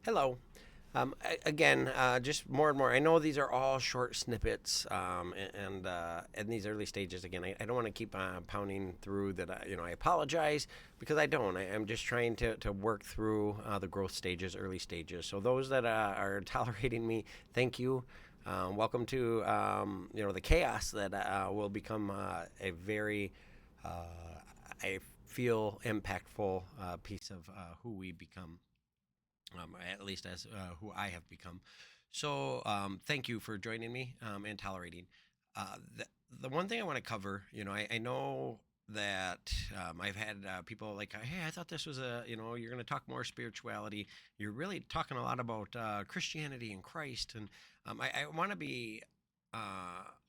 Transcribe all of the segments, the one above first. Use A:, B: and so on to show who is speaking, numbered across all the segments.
A: Hello. Again, just more and more. I know these are all short snippets, and in these early stages, again, I don't want to keep pounding through that. I apologize because I don't. I'm just trying to work through the growth stages, early stages. So those that are tolerating me, thank you. Welcome to the chaos that will become a very uh, I feel impactful piece of who we become, at least as who I have become. So thank you for joining me and tolerating. The one thing I want to cover, I know that I've had people like, hey, I thought this was you're going to talk more spirituality. You're really talking a lot about Christianity and Christ. And I want to be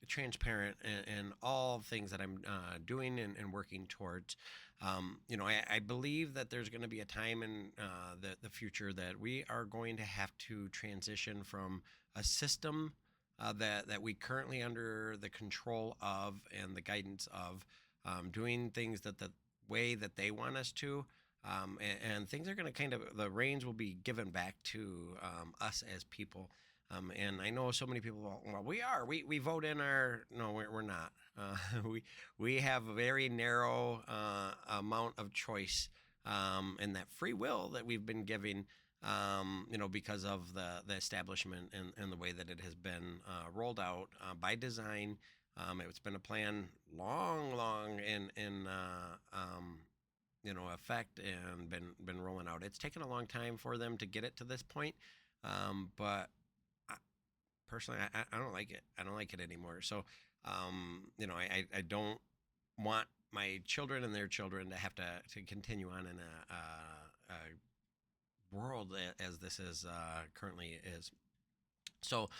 A: transparent in all things that I'm doing and working towards. I believe that there's going to be a time in the future that we are going to have to transition from a system that we currently under the control of and the guidance of, doing things that the way that they want us to. And things are going to the reins will be given back to us as people. And I know so many people, well, we vote in our, no, we're not. We have a very narrow amount of choice, and that free will that we've been giving, because of the establishment and the way that it has been rolled out by design. It's been a plan long in effect and been rolling out. It's taken a long time for them to get it to this point, but I, personally, I don't like it. I don't like it anymore. So, I don't want my children and their children to have to continue on in a world as this is currently is. So,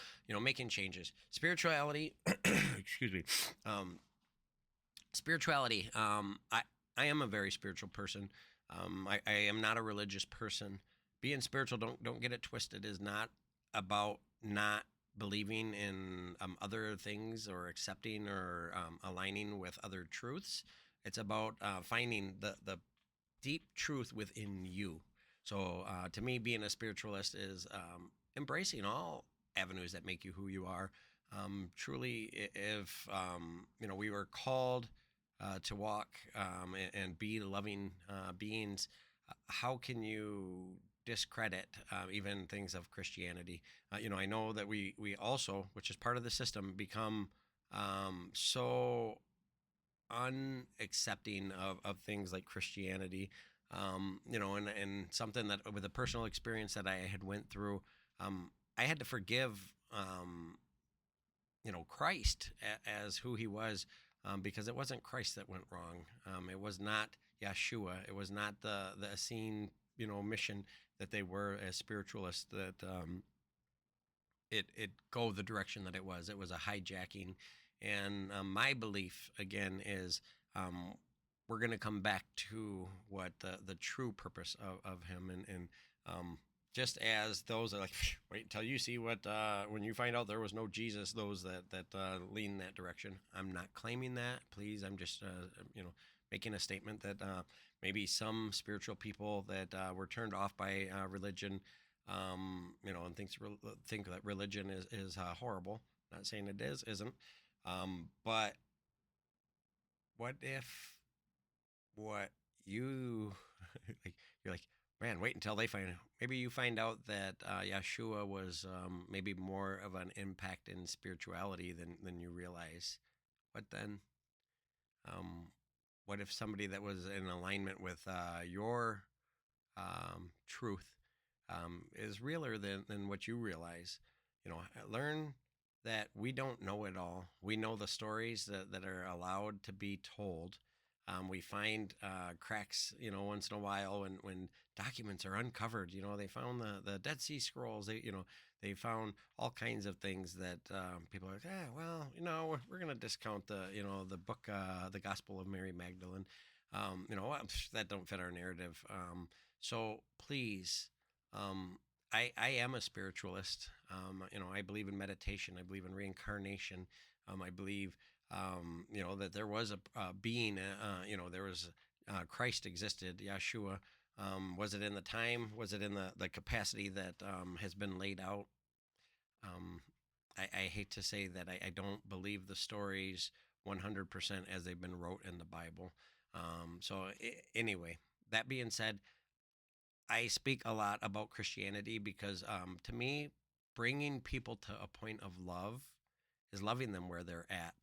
A: making changes. Spirituality, excuse me. Um, Spirituality. I am a very spiritual person. I am not a religious person. Being spiritual, don't get it twisted, is not about not believing in other things or accepting or aligning with other truths. It's about finding the deep truth within you. So to me, being a spiritualist is embracing all avenues that make you who you are. Truly, if we were called to walk and be loving beings, how can you discredit even things of Christianity? I know that we also, which is part of the system, become so unaccepting of things like Christianity. And something that with a personal experience that I had went through, I had to forgive, Christ as who he was, because it wasn't Christ that went wrong. It was not Yeshua. It was not the Essene, mission that they were as spiritualists that it go the direction that it was. It was a hijacking, and my belief again is, we're going to come back to what the true purpose of him, and just as those are like, wait until you see what when you find out there was no Jesus, those that lean that direction. I'm not claiming that, please. I'm just making a statement that maybe some spiritual people that were turned off by religion, and think that religion is horrible. Not saying it isn't, but what if what you like? You're like, man, wait until they find out. Maybe you find out that Yeshua was maybe more of an impact in spirituality than you realize. What then? Um, what if somebody that was in alignment with your truth is realer than what you realize? Learn that we don't know it all. We know the stories that are allowed to be told. We find cracks, once in a while when documents are uncovered. They found the Dead Sea Scrolls. They found all kinds of things that people are like, well, we're going to discount the book, the Gospel of Mary Magdalene. That don't fit our narrative. So please, I am a spiritualist. I believe in meditation. I believe in reincarnation. I believe, that there was a being. There was Christ existed, Yeshua. Was it in the time? Was it in the capacity that has been laid out? Um, I hate to say that I don't believe the stories 100% as they've been wrote in the Bible. Anyway, that being said, I speak a lot about Christianity because to me, bringing people to a point of love is loving them where they're at.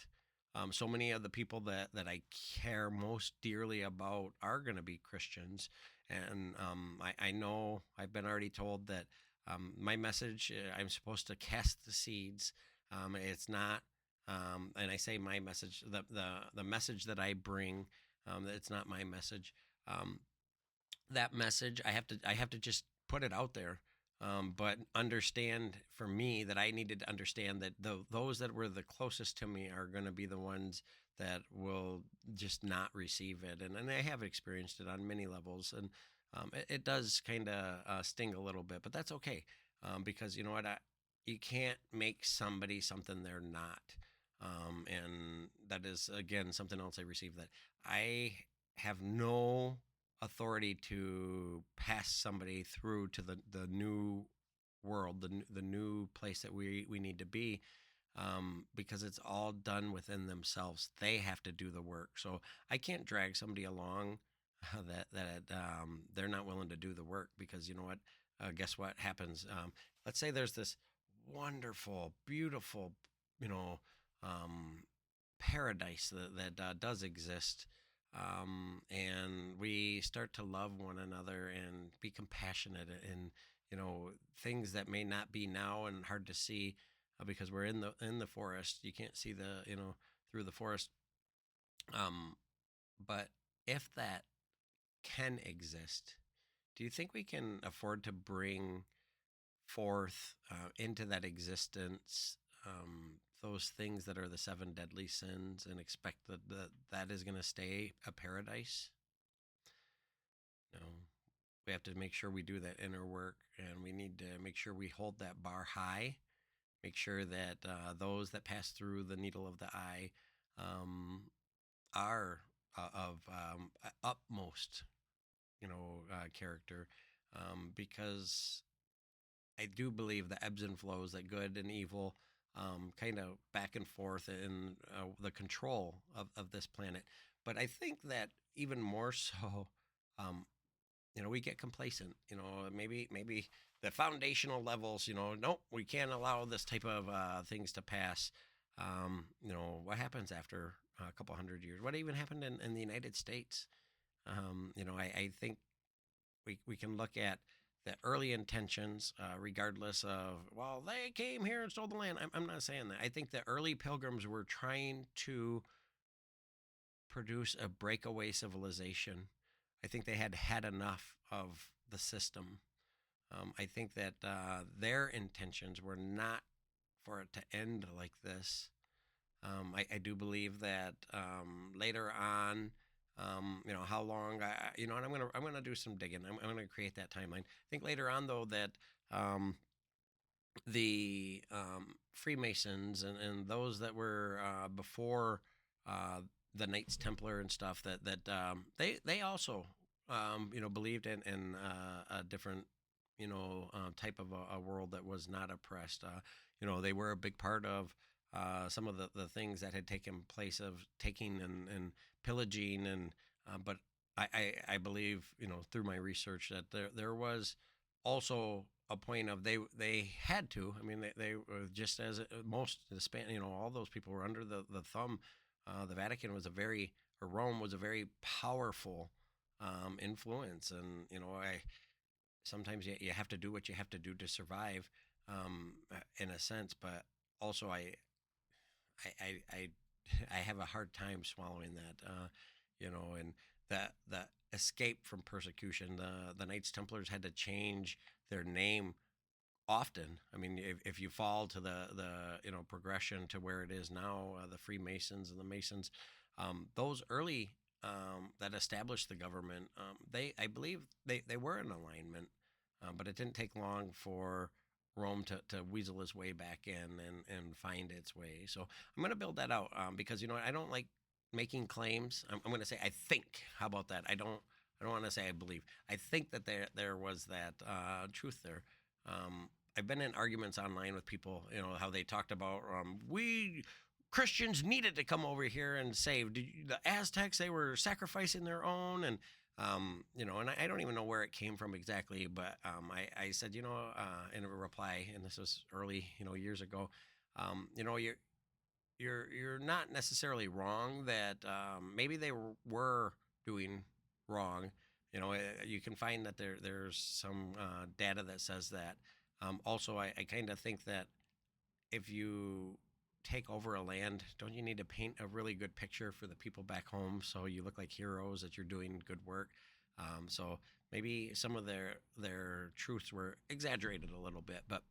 A: So many of the people that I care most dearly about are going to be Christians. And I know I've been already told that my message, I'm supposed to cast the seeds. It's not, and I say my message, the message that I bring, it's not my message. Um, that message, I have to just put it out there, but understand for me that I needed to understand that those that were the closest to me are going to be the ones that will just not receive it, and I have experienced it on many levels, and it does kind of sting a little bit, but that's okay, because you know what, you can't make somebody something they're not, and that is again something else I received, that I have no authority to pass somebody through to the new world, the new place that we need to be, because it's all done within themselves. They have to do the work. So I can't drag somebody along that they're not willing to do the work, because you know what? Guess what happens? Let's say there's this wonderful, beautiful, you know, um, paradise that does exist, and we start to love one another and be compassionate, and things that may not be now and hard to see, because we're in the forest. You can't see through the forest, um, but if that can exist, do you think we can afford to bring forth into that existence, those things that are the seven deadly sins, and expect that is going to stay a paradise? No, we have to make sure we do that inner work, and we need to make sure we hold that bar high. Make sure that those that pass through the needle of the eye um, are of utmost, character, because I do believe the ebbs and flows, that good and evil, kind of back and forth in the control of this planet. But I think that even more so, um, we get complacent. Maybe the foundational levels. Nope, we can't allow this type of things to pass. What happens after a couple hundred years? What even happened in the United States? I think we can look at the early intentions, regardless of, well, they came here and stole the land. I'm not saying that. I think the early pilgrims were trying to produce a breakaway civilization. I think they had had enough of the system. I think that their intentions were not for it to end like this. I do believe that later on, how long and I'm gonna do some digging. I'm gonna create that timeline. I think later on, though, that um, the Freemasons and those that were before uh, the Knights Templar and stuff, that they also believed in a different type of a world that was not oppressed. They were a big part of some of the things that had taken place, of taking and pillaging, and but I believe, through my research, that there was also a point of they had to. I mean, they were just as most the Span. All those people were under the thumb. The Vatican was or Rome was a very powerful influence, and I sometimes you have to do what you have to do to survive, in a sense. But also, I I have a hard time swallowing that, and the escape from persecution. The Knights Templars had to change their name often. I mean, if you fall to the progression to where it is now, the Freemasons and the Masons, those early, that established the government, I believe they were in alignment, but it didn't take long for Rome to weasel its way back in and find its way. So I'm going to build that out, because I don't like making claims. I'm going to say I think. How about that? I don't. I don't want to say I believe. I think that there was that truth there. I've been in arguments online with people, how they talked about we Christians needed to come over here and save. The Aztecs, they were sacrificing their own, and and I don't even know where it came from exactly, but I said, in a reply, and this was early, years ago, you're not necessarily wrong that maybe they were doing wrong. You can find that there's some data that says that. Also, I kind of think that if you take over a land, don't you need to paint a really good picture for the people back home so you look like heroes that you're doing good work? So maybe some of their truths were exaggerated a little bit, but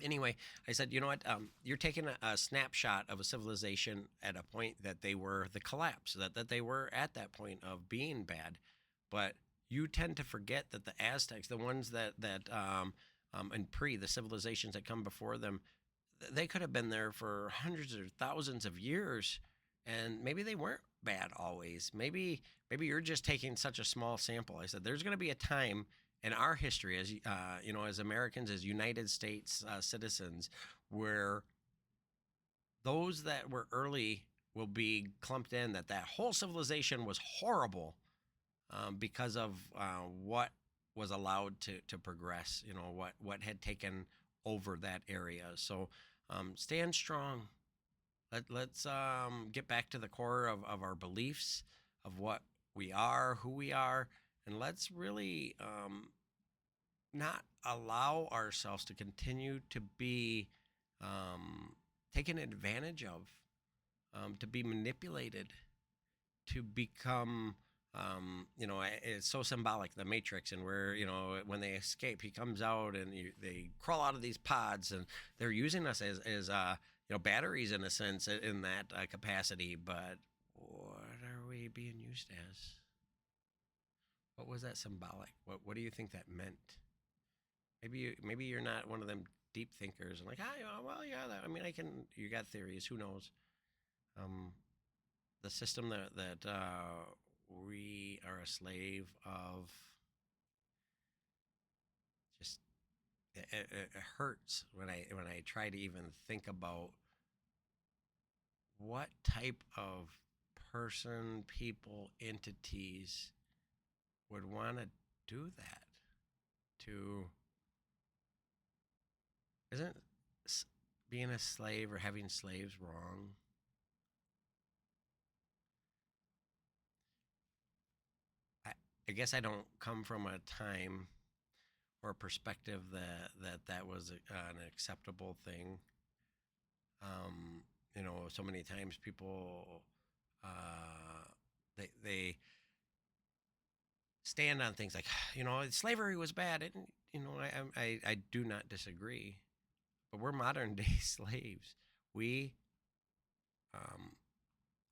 A: anyway, I said, you know what? You're taking a snapshot of a civilization at a point that they were the collapse, that they were at that point of being bad. But you tend to forget that the Aztecs, the ones and the civilizations that come before them, they could have been there for hundreds or thousands of years, and maybe they weren't bad always. Maybe you're just taking such a small sample. I said there's going to be a time in our history as as Americans, as United States citizens, where those that were early will be clumped in that whole civilization was horrible because of what was allowed to progress. What had taken over that area. So stand strong. Let's get back to the core of our beliefs, of what we are, who we are, and let's really not allow ourselves to continue to be taken advantage of, to be manipulated, to become, it's so symbolic, the Matrix, and where, when they escape, he comes out and they crawl out of these pods, and they're using us as batteries in a sense in that capacity. But what are we being used as? What was that symbolic? What do you think that meant? Maybe you're not one of them deep thinkers and like, well, yeah, I can. You got theories. Who knows? Um, the system that we are a slave of. Just it hurts when I try to even think about what type of person, people, entities would want to do that to. Isn't being a slave or having slaves wrong? I, I guess I don't come from a time or a perspective that was an acceptable thing. So many times people they stand on things like slavery was bad, and I do not disagree, but we're modern day slaves. We um,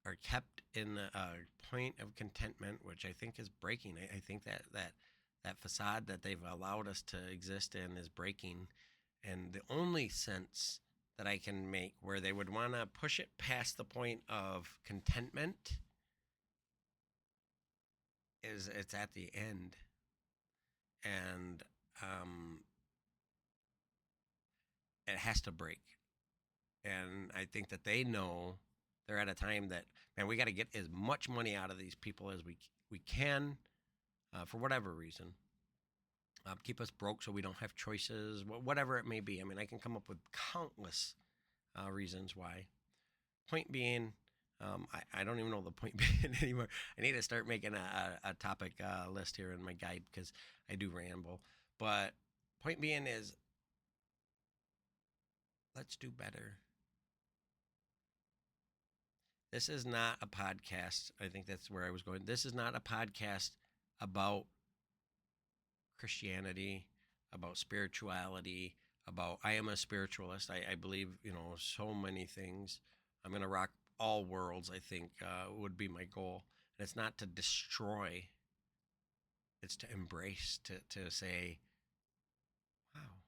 A: are kept in a point of contentment, which I think is breaking. I think that facade that they've allowed us to exist in is breaking, and the only sense that I can make where they would want to push it past the point of contentment is it's at the end, and it has to break. And I think that they know they're at a time that, man, we got to get as much money out of these people as we can, for whatever reason. Keep us broke so we don't have choices, whatever it may be. I mean, I can come up with countless reasons why. Point being, I don't even know the point being anymore. I need to start making a topic list here in my guide because I do ramble. But point being is, let's do better. This is not a podcast. I think that's where I was going. This is not a podcast about Christianity, about spirituality, about I am a spiritualist. I believe, so many things. I'm going to rock all worlds, I think, would be my goal. And it's not to destroy, it's to embrace, to say, wow,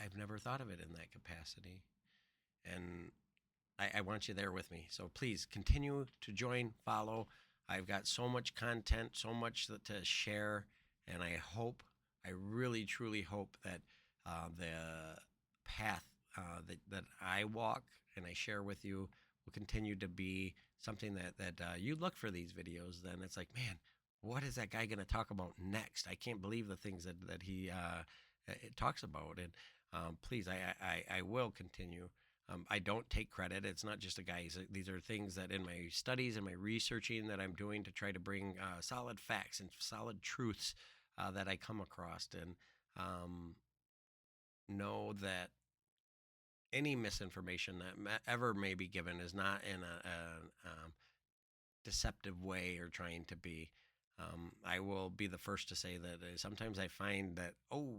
A: I've never thought of it in that capacity. And I want you there with me. So please continue to join, follow. I've got so much content, so much to share, and I really truly hope that the path that I walk and I share with you will continue to be something that you look for these videos. Then it's like, man, what is that guy going to talk about next? I can't believe the things that he it talks about. And please, I will continue. I don't take credit. It's not just a guy. These are things that in my studies and my researching that I'm doing to try to bring solid facts and solid truths that I come across. And um, know that any misinformation that ever may be given is not in a deceptive way or trying to be. I will be the first to say that sometimes I find that, oh,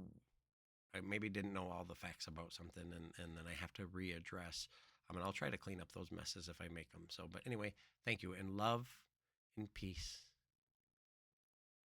A: I maybe didn't know all the facts about something, and then I have to readdress. And I'll try to clean up those messes if I make them. So, but anyway, thank you, and love and peace.